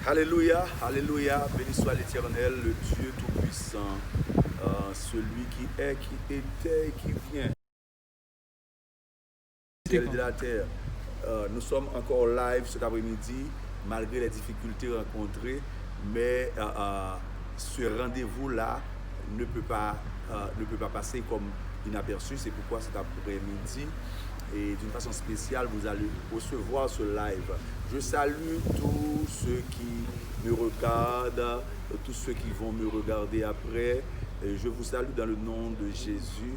Alléluia, Alléluia, béni soit l'Éternel, le Dieu Tout-Puissant, celui qui est, qui était et qui vient. Ciel et de la terre. Nous sommes encore live cet après-midi, malgré les difficultés rencontrées, mais ce rendez-vous-là ne peut pas passer comme inaperçu. C'est pourquoi cet après-midi, et d'une façon spéciale, vous allez recevoir ce live. Je salue tous ceux qui me regardent, tous ceux qui vont me regarder après. Et je vous salue dans le nom de Jésus.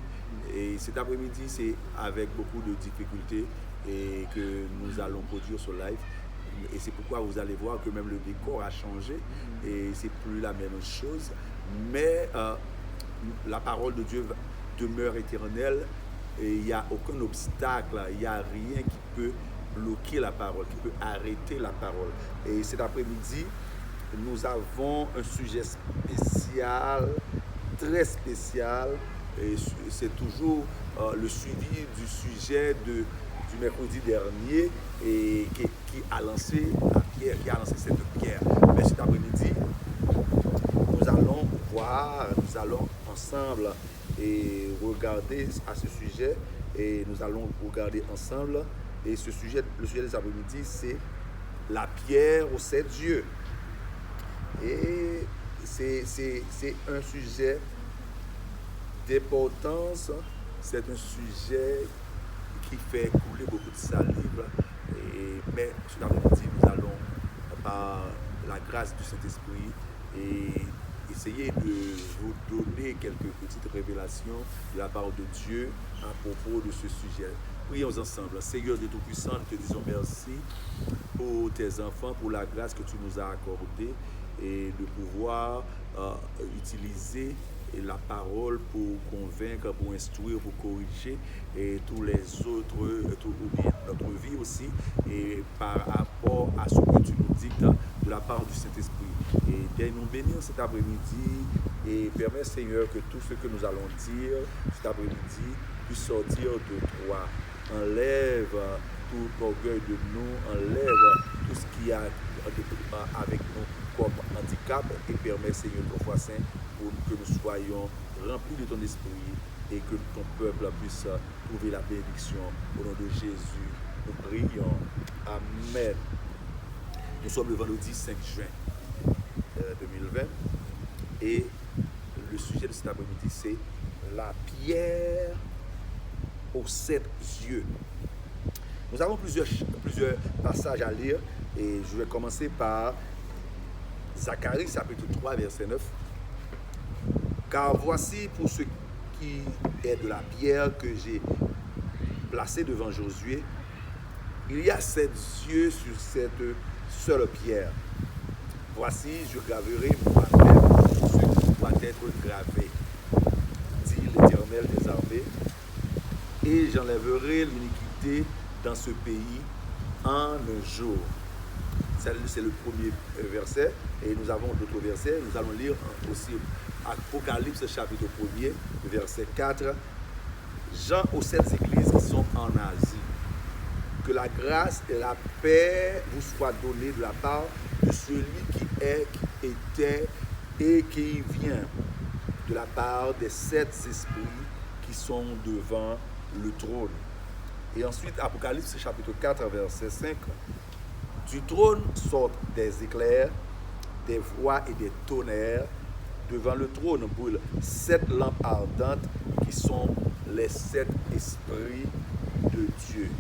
Et cet après-midi, c'est avec beaucoup de difficultés et que nous allons produire ce live. Et c'est pourquoi vous allez voir que même le décor a changé et c'est plus la même chose. Mais la parole de Dieu demeure éternelle. Et il n'y a aucun obstacle, il n'y a rien qui peut bloquer la parole, qui peut arrêter la parole. Et cet après-midi, nous avons un sujet spécial, très spécial. Et c'est toujours le suivi du sujet du mercredi dernier et qui a lancé la pierre, qui a lancé cette pierre. Mais cet après-midi, nous allons ensemble et regarder à ce sujet et nous allons regarder ensemble et le sujet de cet après-midi c'est la pierre aux 7 yeux et c'est un sujet d'importance, c'est un sujet qui fait couler beaucoup de salive mais cet après-midi nous allons par la grâce du Saint-Esprit et essayer de vous donner quelques petites révélations de la part de Dieu à propos de ce sujet. Prions ensemble. Seigneur Dieu Tout-Puissant, nous te disons merci pour tes enfants, pour la grâce que tu nous as accordée et de pouvoir utiliser la parole pour convaincre, pour instruire, pour corriger et tous les autres, ou bien notre vie aussi, et par rapport à ce que tu nous dictes de la part du Saint-Esprit. Et viens nous bénir cet après-midi et permets, Seigneur, que tout ce que nous allons dire cet après-midi puisse sortir de toi. Enlève tout orgueil de nous, enlève tout ce qui a avec nous comme handicap et permets, Seigneur, ton foi saint, pour que nous soyons remplis de ton esprit et que ton peuple puisse trouver la bénédiction. Au nom de Jésus, nous prions. Amen. Nous sommes le vendredi 5 juin 2020 et le sujet de cet après-midi c'est la pierre aux 7 yeux. Nous avons plusieurs passages à lire et je vais commencer par Zacharie chapitre 3 verset 9. Car voici pour ce qui est de la pierre que j'ai placée devant Josué, il y a 7 yeux sur cette seule pierre. Voici, je graverai moi-même ce qui doit être gravé, dit l'Éternel des armées, et j'enlèverai l'iniquité dans ce pays en un jour. C'est le premier verset, et nous avons d'autres versets. Nous allons lire aussi Apocalypse chapitre 1er, verset 4. Jean aux 7 églises qui sont en Asie. Que la grâce et la paix vous soient données de la part de celui qui est, qui était et qui vient, de la part des 7 esprits qui sont devant le trône. Et ensuite, Apocalypse chapitre 4, verset 5. Du trône sortent des éclairs, des voix et des tonnerres. Devant le trône brûlent 7 lampes ardentes qui sont les 7 esprits de Dieu.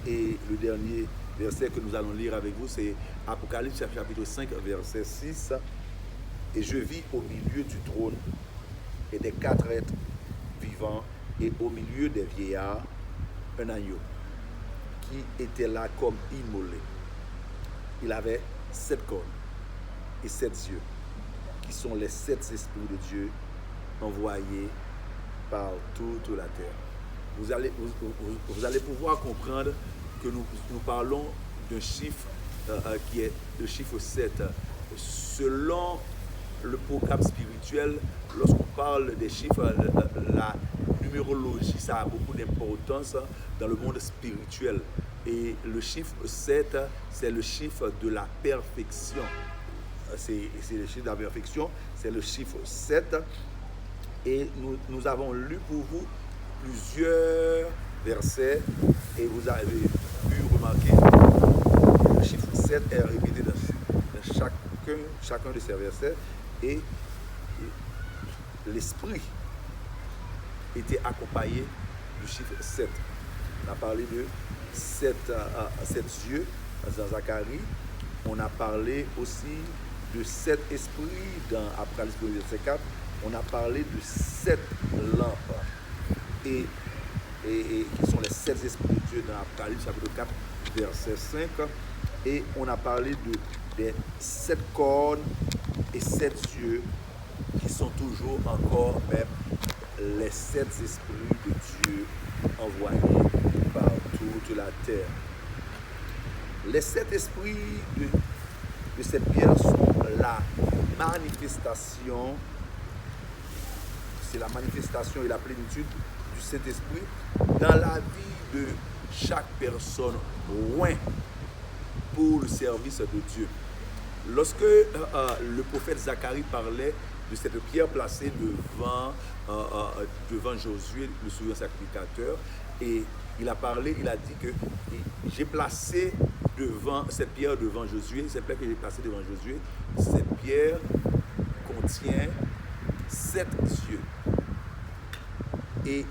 Et le dernier verset que nous allons lire avec vous, c'est Apocalypse chapitre 5, verset 6. Et je vis au milieu du trône et des 4 êtres vivants et au milieu des vieillards un agneau qui était là comme immolé. Il avait 7 cornes et 7 yeux, qui sont les 7 esprits de Dieu envoyés par toute la terre. Vous allez pouvoir comprendre que nous parlons d'un chiffre qui est le chiffre 7. Selon le programme spirituel, lorsqu'on parle des chiffres, la numérologie, ça a beaucoup d'importance dans le monde spirituel. Et le chiffre 7, c'est le chiffre de la perfection. c'est le chiffre de la perfection, c'est le chiffre 7. Et nous avons lu pour vous plusieurs versets et vous avez pu remarquer que le chiffre 7 est répété dans chacun de ces versets et l'esprit était accompagné du chiffre 7. On a parlé de 7 yeux dans Zacharie. On a parlé aussi de 7 esprits dans Apocalypse verset 4. On a parlé de 7 lampes et qui sont les 7 esprits de Dieu dans Apocalypse chapitre 4 verset 5. Et on a parlé des 7 cornes et 7 yeux qui sont toujours encore même les 7 esprits de Dieu envoyés par toute la terre. Les 7 esprits de cette pierre sont la manifestation, c'est la manifestation et la plénitude du Saint-Esprit dans la vie de chaque personne loin pour le service de Dieu. Lorsque le prophète Zacharie parlait de cette pierre placée devant Josué, le souverain sacrificateur, et il a dit que j'ai placé cette pierre devant Josué, cette pierre que j'ai placée devant Josué, cette pierre contient 7 yeux. Et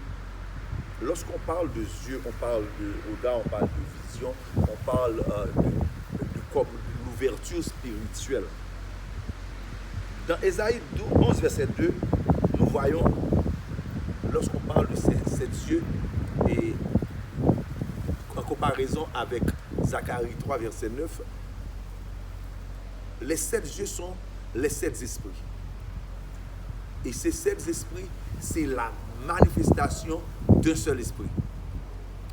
lorsqu'on parle de yeux, on parle de regard, on parle de vision, on parle de l'ouverture spirituelle. Dans Ésaïe 11, verset 2, nous voyons, lorsqu'on parle de ces yeux, et en comparaison avec Zacharie 3, verset 9, les 7 yeux sont les 7 esprits. Et ces 7 esprits, c'est la manifestation d'un seul esprit,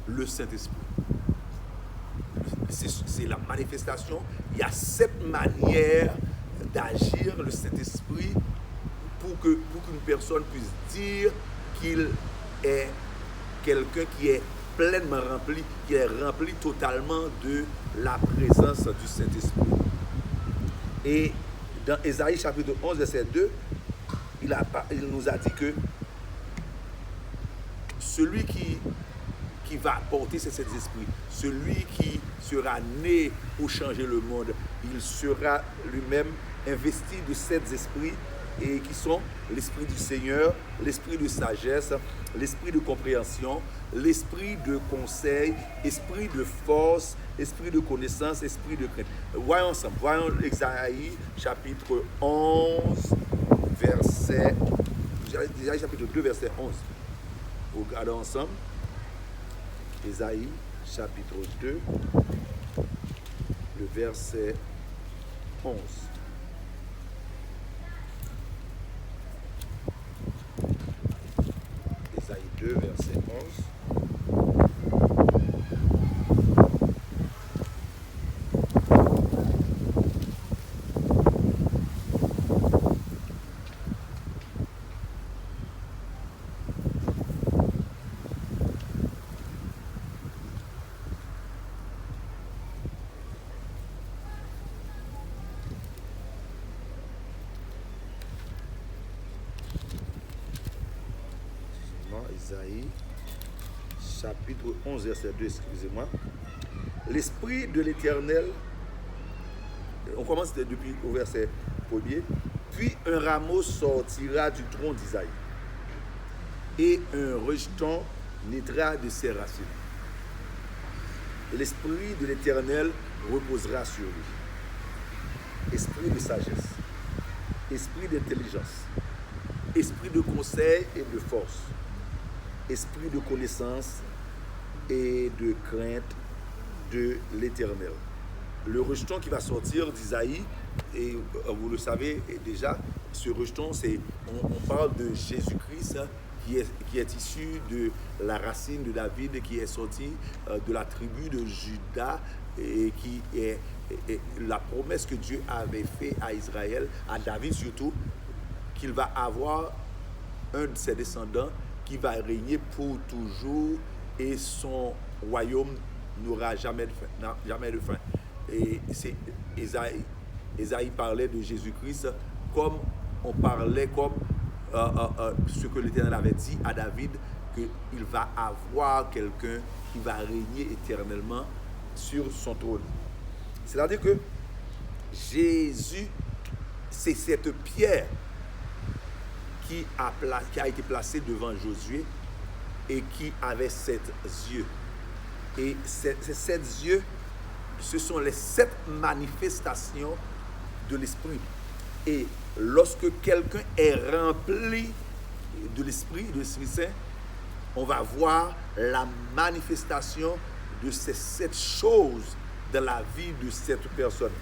le Saint-Esprit. C'est la manifestation. Il y a 7 manières d'agir le Saint-Esprit pour qu'une personne puisse dire qu'il est quelqu'un qui est pleinement rempli, qui est rempli totalement de la présence du Saint-Esprit. Et dans Ésaïe chapitre 11, verset 2, il nous a dit que celui qui va porter ces 7 esprits, celui qui sera né pour changer le monde, il sera lui-même investi de 7 esprits et qui sont l'esprit du Seigneur, l'esprit de sagesse, l'esprit de compréhension, l'esprit de conseil, esprit de force, esprit de connaissance, esprit de crainte. Voyons ensemble, voyons Ésaïe chapitre 11, verset, Ésaïe chapitre 2, verset 11. Regardons ensemble. Ésaïe chapitre 2, le verset 11. Ésaïe 2, verset 11. Isaïe, chapitre 11, verset 2, excusez-moi. L'Esprit de l'Éternel, on commence depuis au verset 1er, puis un rameau sortira du tronc d'Isaïe, et un rejeton naîtra de ses racines. Et l'Esprit de l'Éternel reposera sur lui. Esprit de sagesse, esprit d'intelligence, esprit de conseil et de force, esprit de connaissance et de crainte de l'Éternel. Le rejeton qui va sortir d'Isaïe, et vous le savez déjà, ce rejeton, on parle de Jésus-Christ qui est issu de la racine de David, qui est sorti de la tribu de Juda, et qui est la promesse que Dieu avait faite à Israël, à David surtout, qu'il va avoir un de ses descendants qui va régner pour toujours et son royaume n'aura jamais de fin. Et c'est Ésaïe parlait de Jésus-Christ comme on parlait, comme ce que l'Éternel avait dit à David, qu'il va avoir quelqu'un qui va régner éternellement sur son trône. C'est-à-dire que Jésus, c'est cette pierre qui a été placée devant Josué et qui avait 7 yeux. Et ces 7 yeux, ce sont les 7 manifestations de l'Esprit. Et lorsque quelqu'un est rempli de l'Esprit Saint, on va voir la manifestation de ces 7 choses dans la vie de cette personne.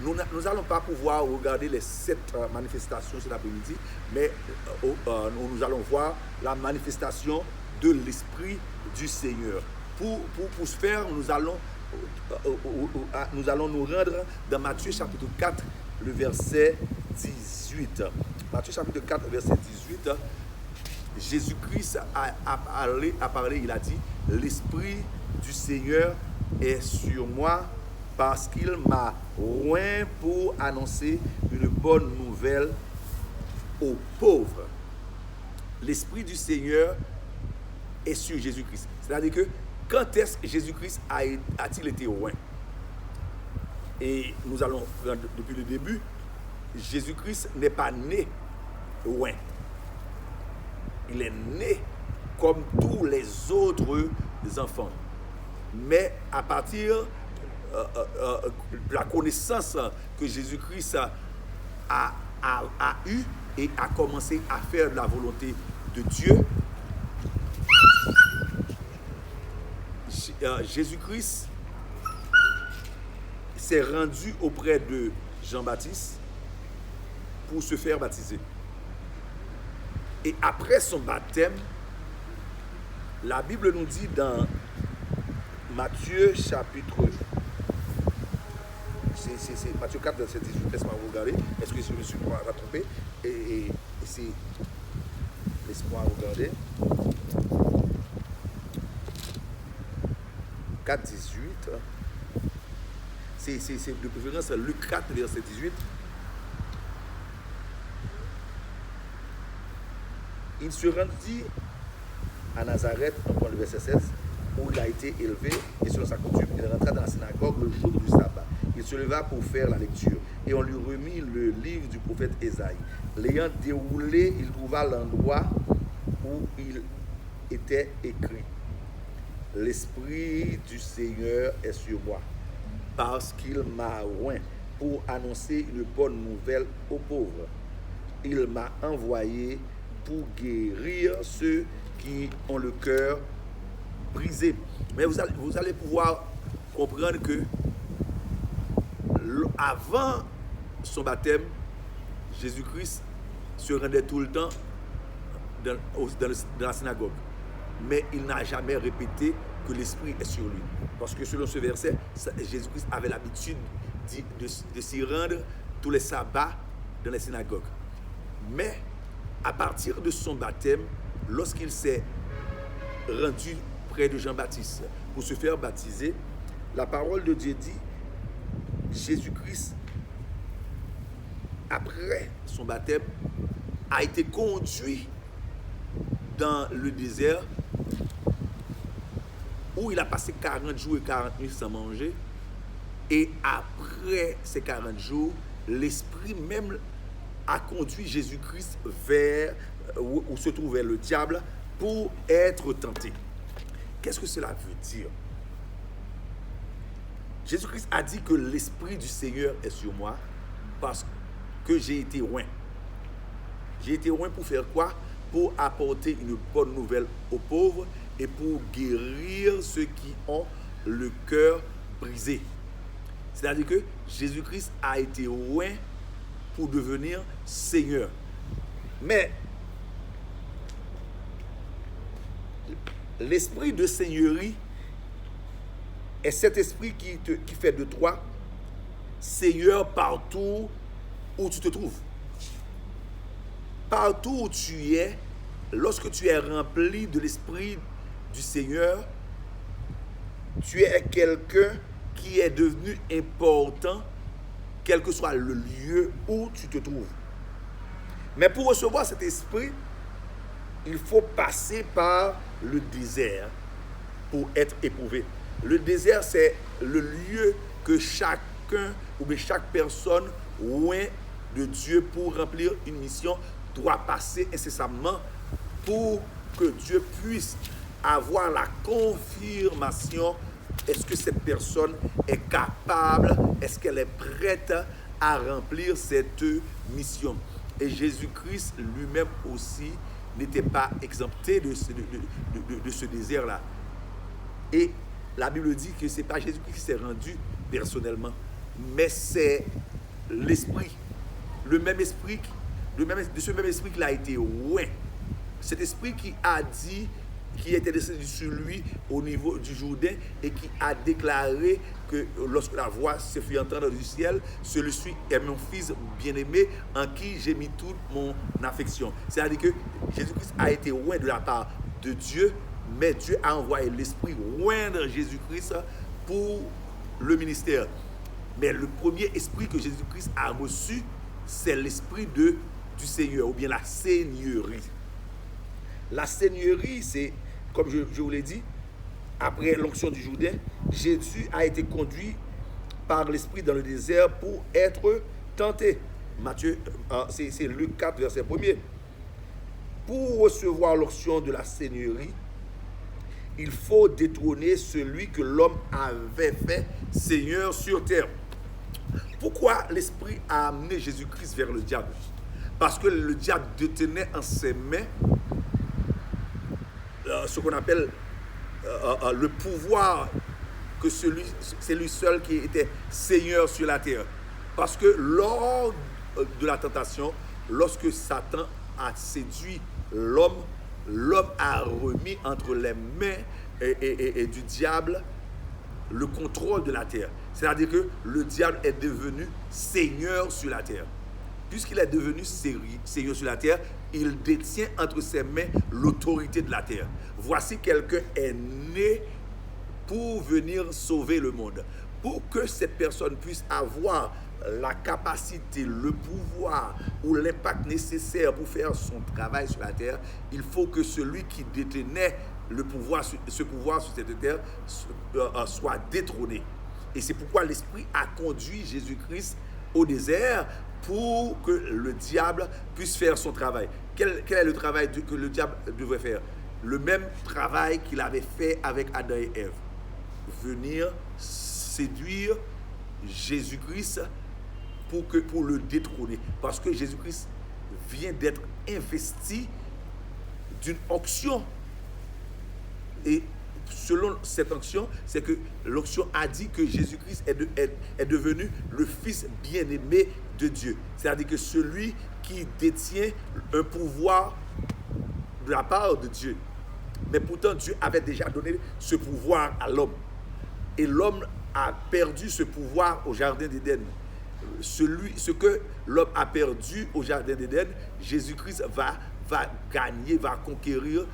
Nous n'allons pas pouvoir regarder les 7 manifestations cet après-midi, mais nous allons voir la manifestation de l'Esprit du Seigneur. Pour ce faire, nous allons nous rendre dans Matthieu chapitre 4, le verset 18. Matthieu chapitre 4, verset 18, Jésus-Christ a parlé, il a dit, « L'Esprit du Seigneur est sur moi parce qu'il m'a oint pour annoncer une bonne nouvelle aux pauvres. » L'Esprit du Seigneur est sur Jésus-Christ. C'est-à-dire que quand est-ce que Jésus-Christ a-t-il été oint? Et nous allons, depuis le début, Jésus-Christ n'est pas né oint. Il est né comme tous les autres enfants. Mais à partir de la connaissance que Jésus-Christ a eue et a commencé à faire de la volonté de Dieu, Jésus-Christ s'est rendu auprès de Jean-Baptiste pour se faire baptiser. Et après son baptême, la Bible nous dit dans Matthieu chapitre, c'est Matthieu 4, verset 18, laisse-moi regarder, est-ce que je me suis pas trompé? Et c'est, laisse-moi regarder, 4, 18, c'est de préférence Luc 4, verset 18. Il se rendit à Nazareth, dans le verset 16, où il a été élevé, et selon sa coutume, il rentra dans la synagogue le jour du sabbat. Il se leva pour faire la lecture, et on lui remit le livre du prophète Ésaïe. L'ayant déroulé, il trouva l'endroit où il était écrit: « L'Esprit du Seigneur est sur moi, parce qu'il m'a oint pour annoncer une bonne nouvelle aux pauvres. Il m'a envoyé pour guérir ceux qui ont le cœur brisé. » Mais vous allez pouvoir comprendre que avant son baptême, Jésus-Christ se rendait tout le temps dans la synagogue. Mais il n'a jamais répété que l'Esprit est sur lui. Parce que selon ce verset, Jésus-Christ avait l'habitude de s'y rendre tous les sabbats dans les synagogues. Mais à partir de son baptême, lorsqu'il s'est rendu près de Jean-Baptiste pour se faire baptiser, la parole de Dieu dit, Jésus-Christ, après son baptême, a été conduit dans le désert où il a passé 40 jours et 40 nuits sans manger. Et après ces 40 jours, l'Esprit même a conduit Jésus-Christ vers où se trouvait le diable pour être tenté. Qu'est-ce que cela veut dire? Jésus-Christ a dit que l'Esprit du Seigneur est sur moi parce que j'ai été oint. J'ai été oint pour faire quoi? Pour apporter une bonne nouvelle aux pauvres et pour guérir ceux qui ont le cœur brisé. C'est-à-dire que Jésus-Christ a été oint pour devenir Seigneur. Mais l'esprit de seigneurie est cet esprit qui fait de toi Seigneur partout où tu te trouves. Partout où tu es, lorsque tu es rempli de l'esprit du Seigneur, tu es quelqu'un qui est devenu important quel que soit le lieu où tu te trouves. Mais pour recevoir cet esprit, il faut passer par le désert pour être éprouvé. Le désert, c'est le lieu que chacun ou bien chaque personne loin de Dieu pour remplir une mission doit passer incessamment pour que Dieu puisse avoir la confirmation. Est-ce que cette personne est capable, est-ce qu'elle est prête à remplir cette mission? Et Jésus-Christ lui-même aussi n'était pas exempté de ce désert-là. Et la Bible dit que ce n'est pas Jésus-Christ qui s'est rendu personnellement, mais c'est l'Esprit. De ce même esprit qu'il a été loin. Cet esprit qui a dit, qui était descendu sur lui au niveau du Jourdain et qui a déclaré que lorsque la voix se fit entendre du ciel, celui-ci est mon fils bien-aimé en qui j'ai mis toute mon affection. C'est-à-dire que Jésus-Christ a été loin de la part de Dieu, mais Dieu a envoyé l'esprit oindre Jésus-Christ pour le ministère. Mais le premier esprit que Jésus-Christ a reçu, c'est l'esprit du Seigneur, ou bien la seigneurie. La seigneurie, c'est, comme je vous l'ai dit, après l'onction du Jourdain, Jésus a été conduit par l'esprit dans le désert pour être tenté. Matthieu, c'est Luc 4, verset 1er. Pour recevoir l'onction de la seigneurie, il faut détrôner celui que l'homme avait fait Seigneur sur terre. Pourquoi l'Esprit a amené Jésus-Christ vers le diable? Parce que le diable détenait en ses mains ce qu'on appelle le pouvoir, que c'est lui seul qui était Seigneur sur la terre. Parce que lors de la tentation, lorsque Satan a séduit l'homme a remis entre les mains et du diable le contrôle de la terre. C'est-à-dire que le diable est devenu seigneur sur la terre. Puisqu'il est devenu seigneur sur la terre, il détient entre ses mains l'autorité de la terre. Voici quelqu'un est né pour venir sauver le monde. Pour que cette personne puisse avoir la capacité, le pouvoir ou l'impact nécessaire pour faire son travail sur la terre, il faut que celui qui détenait ce pouvoir sur cette terre soit détrôné. Et c'est pourquoi l'Esprit a conduit Jésus-Christ au désert pour que le diable puisse faire son travail. Quel est le travail que le diable devrait faire? Le même travail qu'il avait fait avec Adam et Ève. Venir séduire Jésus-Christ pour le détrôner. Parce que Jésus-Christ vient d'être investi d'une onction. Et selon cette onction, c'est que l'onction a dit que Jésus-Christ est devenu le Fils bien-aimé de Dieu. C'est-à-dire que celui qui détient un pouvoir de la part de Dieu. Mais pourtant, Dieu avait déjà donné ce pouvoir à l'homme. Et l'homme a perdu ce pouvoir au Jardin d'Éden. Ce que l'homme a perdu au Jardin d'Éden, Jésus-Christ va gagner, va conquérir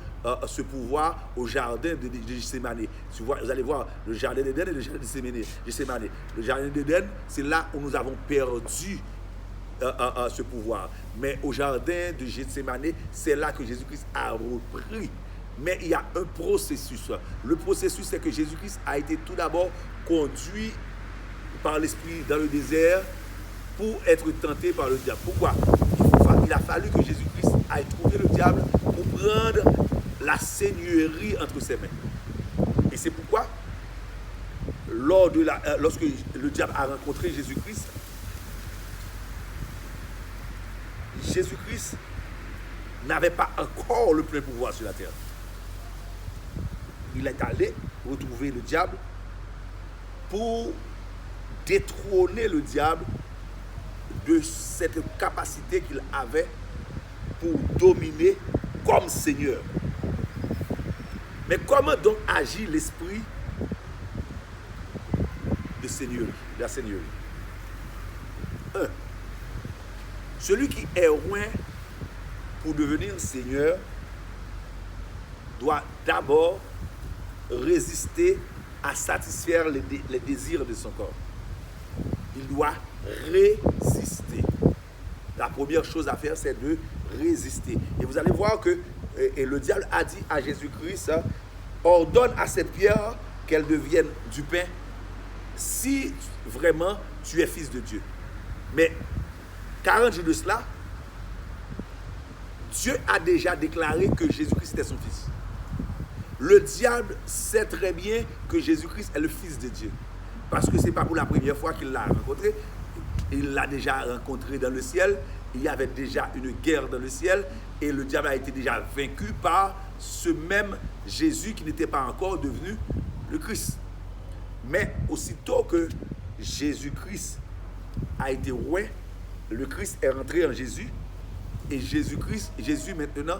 ce pouvoir au Jardin de Gethsémani. Vous allez voir le Jardin d'Éden et le Jardin de Gethsémani. Le Jardin d'Éden, c'est là où nous avons perdu ce pouvoir. Mais au Jardin de Gethsémani, c'est là que Jésus-Christ a repris. Mais il y a un processus. Le processus, c'est que Jésus-Christ a été tout d'abord conduit par l'Esprit dans le désert pour être tenté par le diable. Pourquoi? Il a fallu que Jésus-Christ aille trouver le diable pour prendre la seigneurie entre ses mains. Et c'est pourquoi, lorsque le diable a rencontré Jésus-Christ, Jésus-Christ n'avait pas encore le plein pouvoir sur la terre. Il est allé retrouver le diable pour détrôner le diable de cette capacité qu'il avait pour dominer comme Seigneur. Mais comment donc agit l'esprit de seigneurie, de la seigneurie? 1. Celui qui est loin pour devenir seigneur doit d'abord résister à satisfaire les désirs de son corps. il doit résister. La première chose à faire, c'est de résister. Et vous allez voir que et le diable a dit à Jésus-Christ, ordonne à cette pierre qu'elle devienne du pain, si vraiment tu es fils de Dieu. Mais 40 jours de cela, Dieu a déjà déclaré que Jésus-Christ était son fils. Le diable sait très bien que Jésus-Christ est le fils de Dieu. Parce que ce n'est pas pour la première fois qu'il l'a rencontré. Il l'a déjà rencontré dans le ciel. Il y avait déjà une guerre dans le ciel. Et le diable a été déjà vaincu par ce même Jésus qui n'était pas encore devenu le Christ. Mais aussitôt que Jésus-Christ a été roi, le Christ est rentré en Jésus. Et Jésus maintenant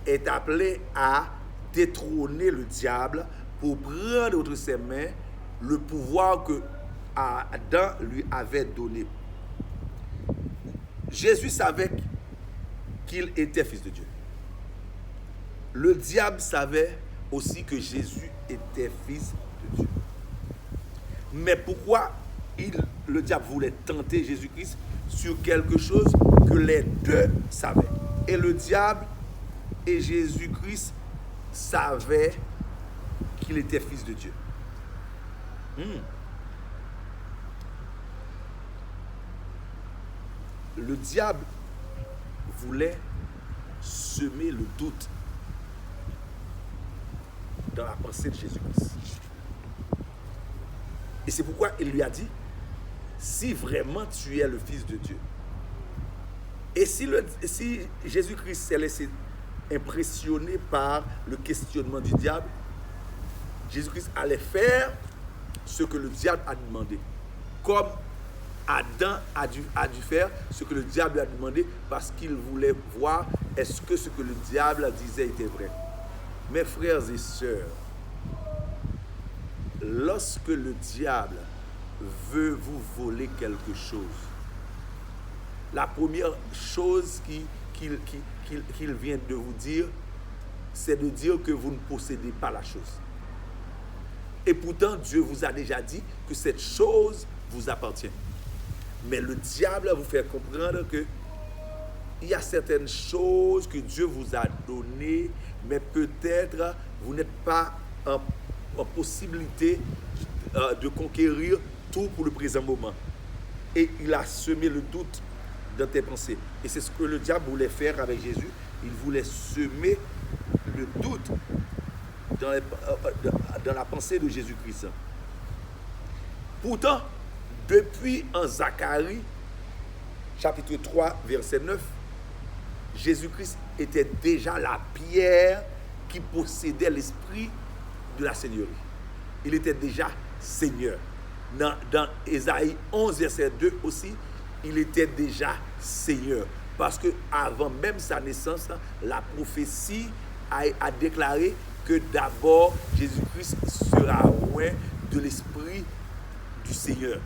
est appelé à détrôner le diable pour prendre entre ses mains le pouvoir que Adam lui avait donné. Jésus savait qu'il était fils de Dieu. Le diable savait aussi que Jésus était fils de Dieu. Mais pourquoi le diable voulait tenter Jésus-Christ sur quelque chose que les deux savaient? Et le diable et Jésus-Christ savaient qu'il était fils de Dieu. Le diable voulait semer le doute dans la pensée de Jésus-Christ. Et c'est pourquoi il lui a dit, si vraiment tu es le Fils de Dieu. Et si Jésus-Christ s'est laissé impressionner par le questionnement du diable, Jésus-Christ allait faire ce que le diable a demandé. Comme Adam a dû faire ce que le diable a demandé, parce qu'il voulait voir est-ce que ce que le diable disait était vrai. Mes frères et sœurs, lorsque le diable veut vous voler quelque chose, la première chose qu'il vient de vous dire, c'est de dire que vous ne possédez pas la chose. Et pourtant, Dieu vous a déjà dit que cette chose vous appartient. Mais le diable vous fait comprendre que il y a certaines choses que Dieu vous a données, mais peut-être vous n'êtes pas en possibilité de conquérir tout pour le présent moment. Et il a semé le doute dans tes pensées. Et c'est ce que le diable voulait faire avec Jésus. Il voulait semer le doute dans la pensée de Jésus-Christ. Pourtant, depuis en Zacharie, chapitre 3, verset 9, Jésus-Christ était déjà la pierre qui possédait l'esprit de la Seigneurie. Il était déjà Seigneur. Dans Ésaïe 11, verset 2 aussi, il était déjà Seigneur. Parce qu'avant même sa naissance, la prophétie a déclaré que d'abord Jésus-Christ sera roi de l'esprit du Seigneur.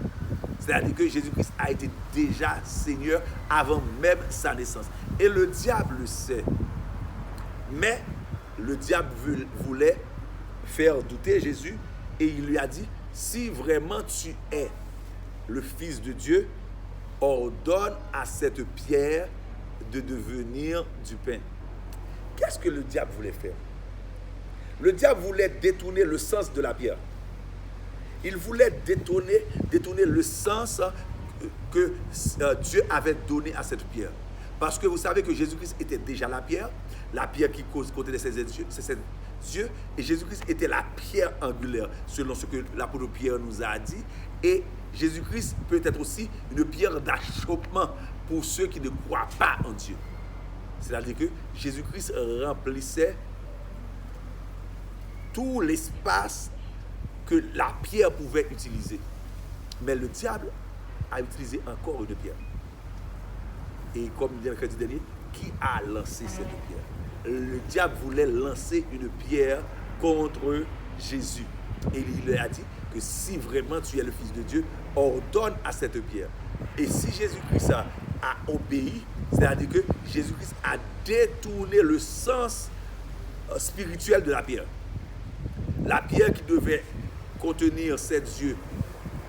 C'est-à-dire que Jésus-Christ a été déjà Seigneur avant même sa naissance. Et le diable le sait. Mais le diable voulait faire douter Jésus et il lui a dit, si vraiment tu es le Fils de Dieu, ordonne à cette pierre de devenir du pain. Qu'est-ce que le diable voulait faire? Le diable voulait détourner le sens de la pierre. Il voulait détourner le sens que Dieu avait donné à cette pierre. Parce que vous savez que Jésus-Christ était déjà la pierre qui contenait ses yeux, et Jésus-Christ était la pierre angulaire, selon ce que l'apôtre Pierre nous a dit. Et Jésus-Christ peut être aussi une pierre d'achoppement pour ceux qui ne croient pas en Dieu. C'est-à-dire que Jésus-Christ remplissait tout l'espace que la pierre pouvait utiliser. Mais le diable a utilisé encore une pierre. Et comme il dit le mercredi dernier, qui a lancé cette pierre? Le diable voulait lancer une pierre contre Jésus. Et il lui a dit que si vraiment tu es le Fils de Dieu, ordonne à cette pierre. Et si Jésus-Christ a obéi, c'est-à-dire que Jésus-Christ a détourné le sens spirituel de la pierre. La pierre qui devait contenir 7 yeux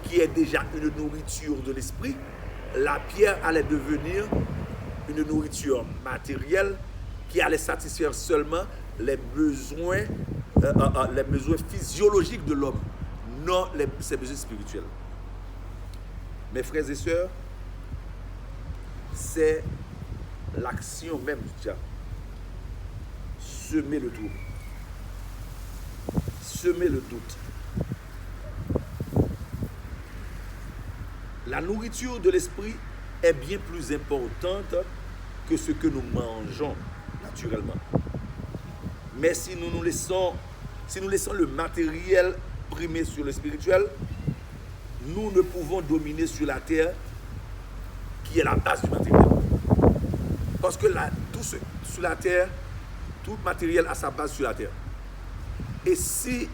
qui est déjà une nourriture de l'esprit, la pierre allait devenir une nourriture matérielle qui allait satisfaire seulement les besoins physiologiques de l'homme, non ses besoins spirituels. Mes frères et sœurs, c'est l'action même du diable. Semer le trouble, semer le doute. La nourriture de l'esprit est bien plus importante que ce que nous mangeons naturellement. Mais si nous laissons le matériel primer sur le spirituel, nous ne pouvons dominer sur la terre qui est la base du matériel. Parce que tout sur la terre, tout matériel a sa base sur la terre. Et si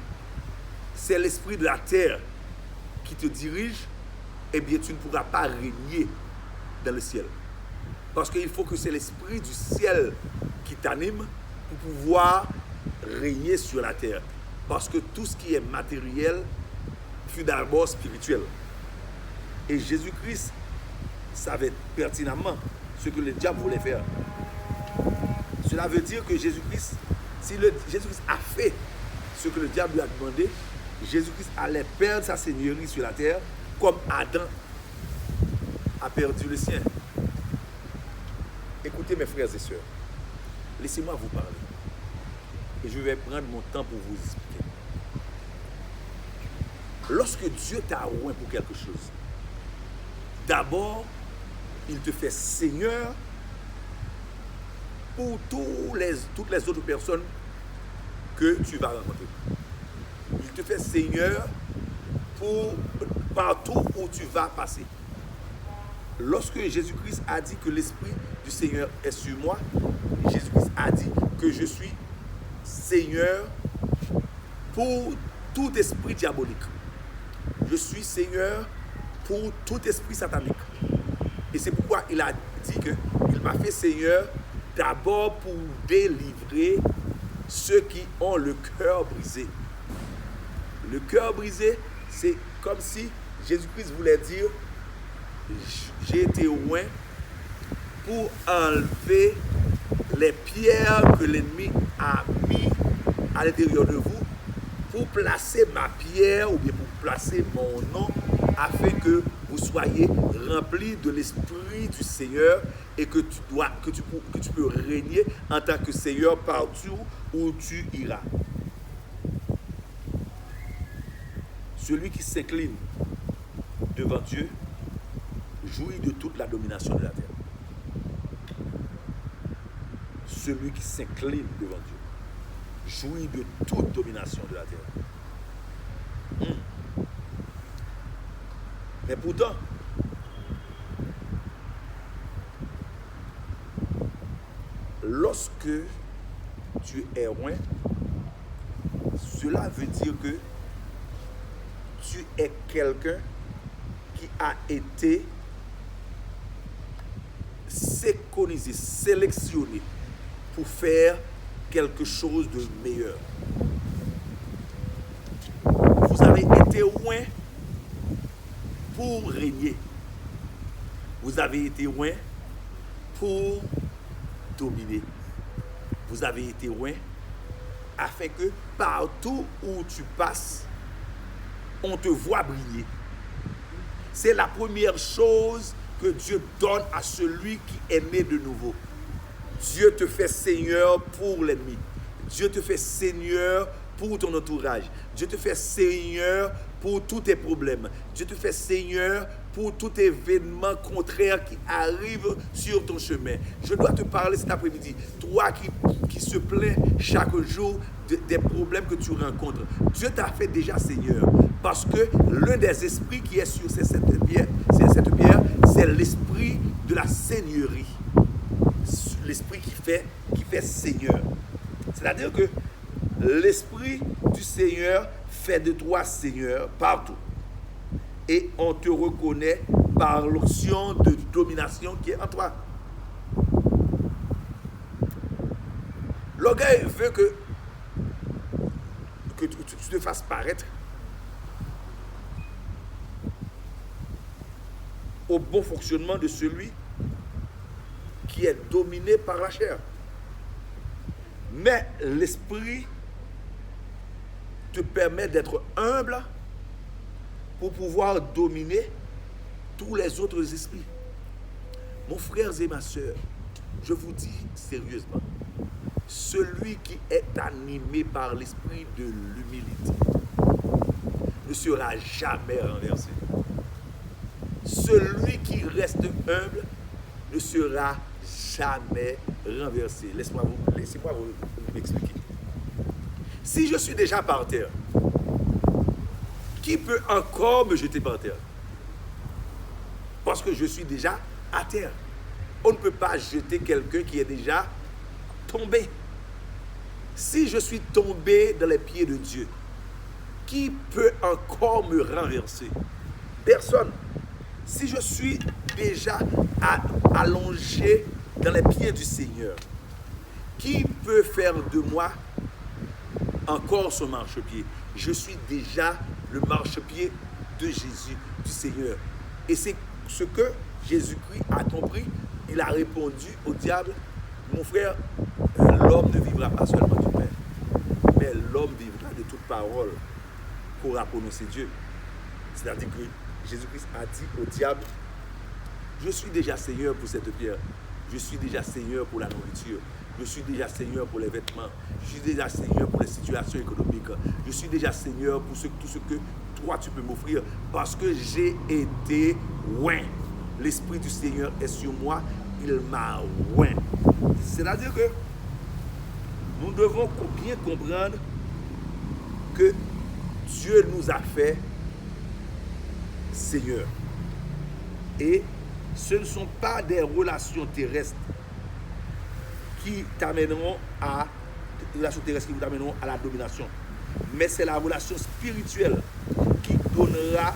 c'est l'esprit de la terre qui te dirige, eh bien tu ne pourras pas régner dans le ciel. Parce qu'il faut que c'est l'esprit du ciel qui t'anime pour pouvoir régner sur la terre. Parce que tout ce qui est matériel fut d'abord spirituel. Et Jésus-Christ savait pertinemment ce que le diable voulait faire. Cela veut dire que Jésus-Christ, si Jésus-Christ a fait ce que le diable lui a demandé, Jésus-Christ allait perdre sa seigneurie sur la terre comme Adam a perdu le sien. Écoutez mes frères et sœurs, laissez-moi vous parler. Et je vais prendre mon temps pour vous expliquer. Lorsque Dieu t'a oint pour quelque chose, d'abord, il te fait Seigneur pour toutes les autres personnes que tu vas rencontrer. Il te fait Seigneur pour partout où tu vas passer. Lorsque Jésus-Christ a dit que l'Esprit du Seigneur est sur moi, Jésus-Christ a dit que je suis Seigneur pour tout esprit diabolique. Je suis Seigneur pour tout esprit satanique. Et c'est pourquoi il a dit qu'il m'a fait Seigneur d'abord pour délivrer ceux qui ont le cœur brisé. Le cœur brisé, c'est comme si Jésus-Christ voulait dire j'ai été oint pour enlever les pierres que l'ennemi a mis à l'intérieur de vous, pour placer ma pierre ou bien pour placer mon nom, afin que vous soyez remplis de l'Esprit du Seigneur et que tu peux régner en tant que Seigneur partout où tu iras. Celui qui s'incline devant Dieu jouit de toute la domination de la terre. Celui qui s'incline devant Dieu jouit de toute domination de la terre. Mais pourtant, lorsque tu es oint, cela veut dire que tu es quelqu'un qui a été sélectionné pour faire quelque chose de meilleur. Vous avez été oint pour régner. Vous avez été oint pour dominer. Vous avez été oint afin que partout où tu passes, on te voit briller. C'est la première chose que Dieu donne à celui qui est né de nouveau. Dieu te fait Seigneur pour l'ennemi. Dieu te fait Seigneur pour ton entourage. Dieu te fait Seigneur pour tous tes problèmes. Dieu te fait Seigneur pour tout événement contraire qui arrive sur ton chemin. Je dois te parler cet après-midi. Toi qui se plains chaque jour des problèmes que tu rencontres. Dieu t'a fait déjà Seigneur. Parce que l'un des esprits qui est sur cette pierre, c'est l'esprit de la seigneurie. L'esprit qui fait Seigneur. C'est-à-dire que l'esprit du Seigneur fait de toi Seigneur partout. Et on te reconnaît par l'onction de domination qui est en toi. L'orgueil veut que tu te fasses paraître au bon fonctionnement de celui qui est dominé par la chair. Mais l'esprit te permet d'être humble pour pouvoir dominer tous les autres esprits. Mon frère et ma soeur, je vous dis sérieusement, celui qui est animé par l'esprit de l'humilité ne sera jamais renversé. Celui qui reste humble ne sera jamais renversé. Laissez-moi vous m'expliquer. Si je suis déjà par terre, qui peut encore me jeter par terre? Parce que je suis déjà à terre. On ne peut pas jeter quelqu'un qui est déjà tombé. Si je suis tombé dans les pieds de Dieu, qui peut encore me renverser? Personne. Si je suis déjà allongé dans les pieds du Seigneur, qui peut faire de moi encore son marchepied? Je suis déjà le marchepied de Jésus, du Seigneur. Et c'est ce que Jésus-Christ a compris. Il a répondu au diable, mon frère, l'homme ne vivra pas seulement du pain, mais l'homme vivra de toute parole qu'aura prononcé Dieu. C'est-à-dire que Jésus-Christ a dit au diable, je suis déjà Seigneur pour cette pierre, je suis déjà Seigneur pour la nourriture, je suis déjà Seigneur pour les vêtements, je suis déjà Seigneur pour les situations économiques, je suis déjà Seigneur pour tout ce que toi tu peux m'offrir, parce que j'ai été oint. L'Esprit du Seigneur est sur moi, il m'a oint. C'est-à-dire que nous devons bien comprendre que Dieu nous a fait Seigneur. Et ce ne sont pas des relations terrestres qui t'amèneront à la domination, mais c'est la relation spirituelle qui donnera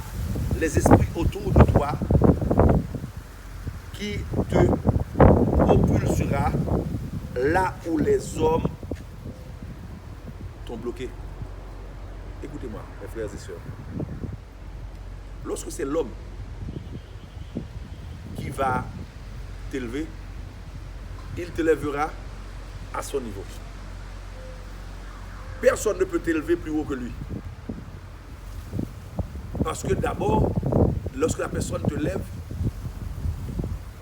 les esprits autour de toi, qui te propulsera là où les hommes t'ont bloqué. Écoutez-moi, mes frères et sœurs. Lorsque c'est l'homme qui va t'élever, il te lèvera à son niveau. Personne ne peut t'élever plus haut que lui. Parce que d'abord, lorsque la personne te lève,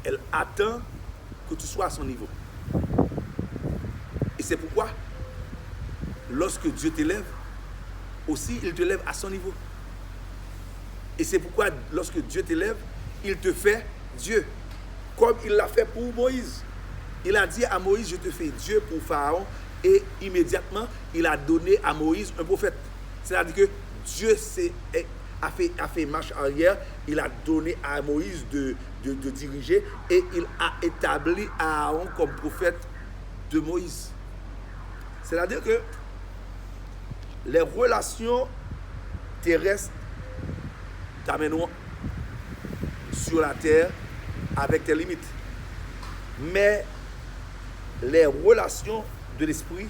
elle attend que tu sois à son niveau. Et c'est pourquoi, lorsque Dieu t'élève, aussi il te lève à son niveau. Et c'est pourquoi, lorsque Dieu t'élève, il te fait Dieu. Comme il l'a fait pour Moïse. Il a dit à Moïse, je te fais Dieu pour Pharaon. Et immédiatement, il a donné à Moïse un prophète. C'est-à-dire que Dieu a fait marche arrière. Il a donné à Moïse de diriger. Et il a établi Aaron comme prophète de Moïse. C'est-à-dire que les relations terrestres t'amèneront sur la terre avec tes limites. Mais les relations de l'esprit,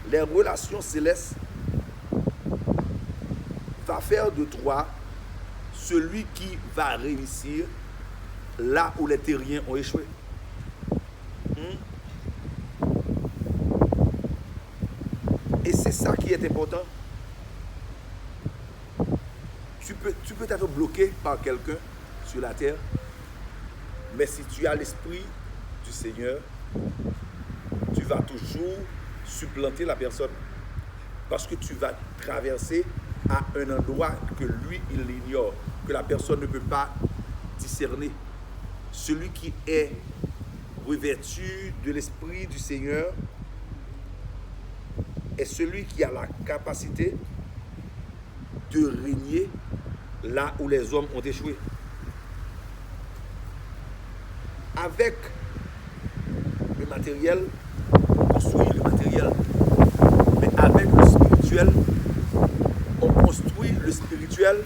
les relations célestes, va faire de toi celui qui va réussir là où les terriens ont échoué. Et c'est ça qui est important. Tu peux être bloqué par quelqu'un sur la terre, mais si tu as l'esprit du Seigneur, tu vas toujours supplanter la personne. Parce que tu vas traverser à un endroit que lui, il ignore, que la personne ne peut pas discerner. Celui qui est revêtu de l'esprit du Seigneur est celui qui a la capacité de régner là où les hommes ont échoué. Avec le matériel, on construit le matériel. Mais avec le spirituel, on construit le spirituel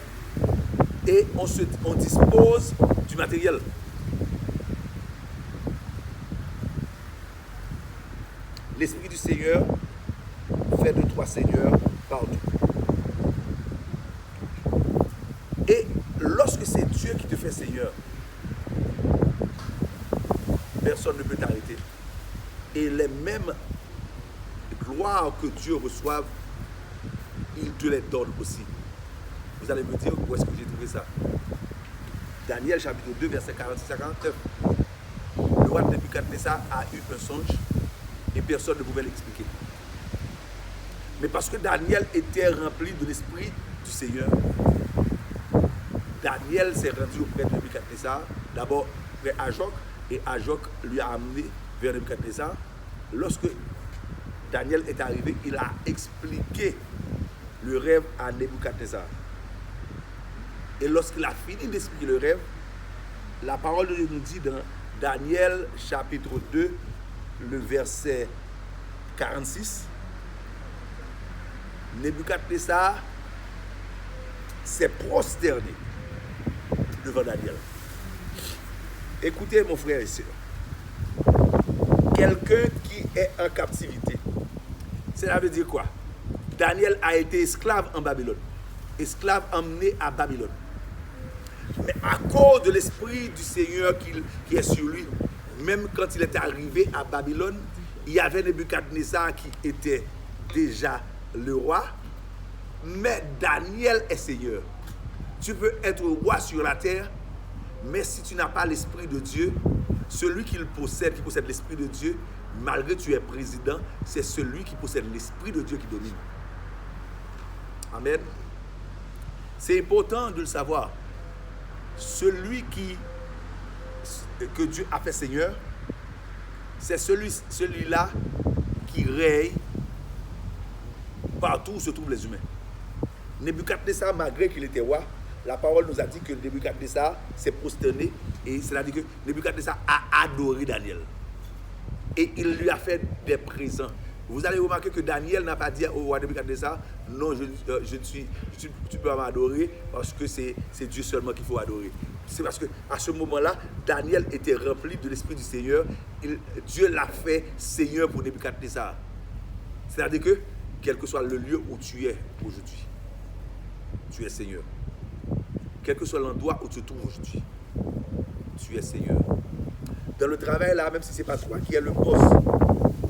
et on dispose du matériel. L'Esprit du Seigneur fait de toi Seigneur partout. Et lorsque c'est Dieu qui te fait Seigneur, personne ne peut t'arrêter. Et les mêmes gloires que Dieu reçoive, il te les donne aussi. Vous allez me dire où est-ce que j'ai trouvé ça. Daniel chapitre 2, verset 46 à 49. Le roi Nebuchadnezzar a eu un songe et personne ne pouvait l'expliquer. Mais parce que Daniel était rempli de l'esprit du Seigneur, Daniel s'est rendu auprès de Nebuchadnezzar, d'abord près Ajok, et Ajok lui a amené vers Nebuchadnezzar. Lorsque Daniel est arrivé, il a expliqué le rêve à Nebuchadnezzar. Et lorsqu'il a fini d'expliquer le rêve, la parole de Dieu nous dit dans Daniel chapitre 2, le verset 46, Nebuchadnezzar s'est prosterné devant Daniel. Écoutez mon frère et soeur, quelqu'un qui est en captivité, cela veut dire quoi? Daniel a été esclave en Babylone, esclave emmené à Babylone. Mais à cause de l'esprit du Seigneur qui est sur lui, même quand il est arrivé à Babylone, il y avait Nebuchadnezzar qui était déjà le roi, mais Daniel est Seigneur. Tu peux être roi sur la terre, mais si tu n'as pas l'esprit de Dieu, celui qui possède l'esprit de Dieu, malgré que tu es président, c'est celui qui possède l'esprit de Dieu qui domine. Amen. C'est important de le savoir. Celui que Dieu a fait Seigneur, c'est celui-là qui règne partout où se trouvent les humains. Nebuchadnezzar, malgré qu'il était roi, la parole nous a dit que Nebuchadnezzar s'est prosterné, et cela dit que Nebuchadnezzar a adoré Daniel. Et il lui a fait des présents. Vous allez remarquer que Daniel n'a pas dit au roi Nebuchadnezzar, non, tu peux m'adorer parce que c'est Dieu seulement qu'il faut adorer. C'est parce qu'à ce moment-là, Daniel était rempli de l'esprit du Seigneur. Dieu l'a fait Seigneur pour Nebuchadnezzar. C'est-à-dire que, quel que soit le lieu où tu es aujourd'hui, tu es Seigneur. Quel que soit l'endroit où tu te trouves aujourd'hui, tu es Seigneur. Dans le travail là, même si ce n'est pas toi qui es le boss,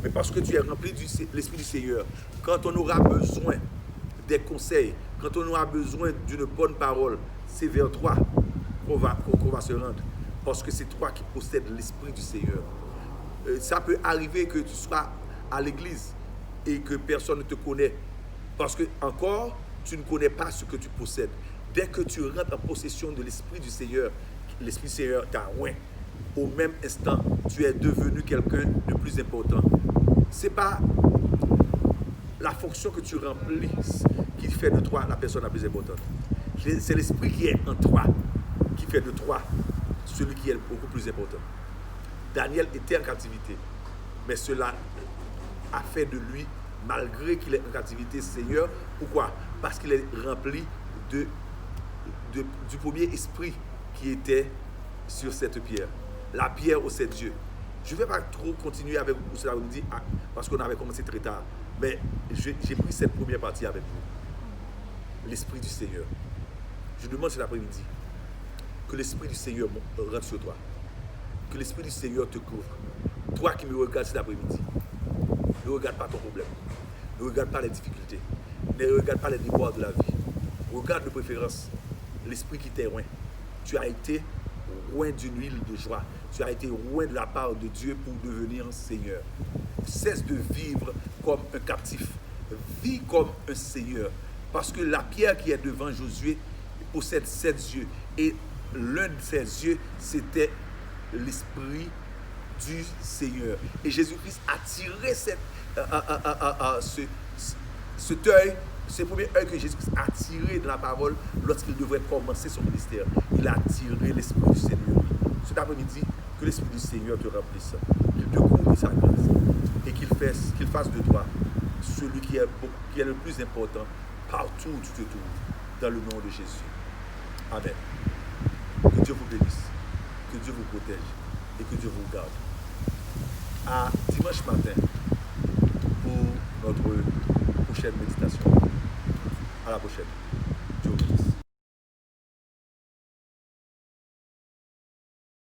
mais parce que tu es rempli de l'esprit du Seigneur, quand on aura besoin des conseils, quand on aura besoin d'une bonne parole, c'est vers toi qu'on va se rendre. Parce que c'est toi qui possèdes l'esprit du Seigneur. Ça peut arriver que tu sois à l'église et que personne ne te connaît. Parce que encore, tu ne connais pas ce que tu possèdes. Dès que tu rentres en possession de l'esprit du Seigneur, l'esprit du Seigneur t'a oint. Au même instant, tu es devenu quelqu'un de plus important. Ce n'est pas la fonction que tu remplis qui fait de toi la personne la plus importante. C'est l'esprit qui est en toi qui fait de toi celui qui est beaucoup plus important. Daniel était en captivité, mais cela a fait de lui, malgré qu'il est en captivité, Seigneur. Pourquoi? Parce qu'il est rempli du premier esprit qui était sur cette pierre. La pierre au 7 dieux. Je ne vais pas trop continuer avec vous, cela vous dit, parce qu'on avait commencé très tard. Mais j'ai pris cette première partie avec vous. L'esprit du Seigneur. Je demande cet après-midi que l'esprit du Seigneur rentre sur toi. Que l'esprit du Seigneur te couvre. Toi qui me regardes cet après-midi, ne regarde pas ton problème. Ne regarde pas les difficultés. Ne regarde pas les déboires de la vie. Regarde de préférence l'esprit qui t'est oint. Tu as été oint d'une huile de joie. Tu as été oint de la part de Dieu pour devenir un Seigneur. Cesse de vivre comme un captif. Vis comme un Seigneur. Parce que la pierre qui est devant Josué possède 7 yeux. Et l'un de ces yeux, c'était l'esprit du Seigneur. Et Jésus-Christ a tiré cet œil, ce premier œil que Jésus-Christ a tiré de la parole lorsqu'il devrait commencer son ministère. Il a tiré l'esprit du Seigneur. Cet après-midi, que l'esprit du Seigneur te remplisse, qu'il te couvre de sa grâce et qu'il fasse de toi celui qui est le plus important partout où tu te trouves, dans le nom de Jésus. Amen. Que Dieu vous bénisse, que Dieu vous protège et que Dieu vous garde. À dimanche matin pour notre prochaine méditation. À la prochaine.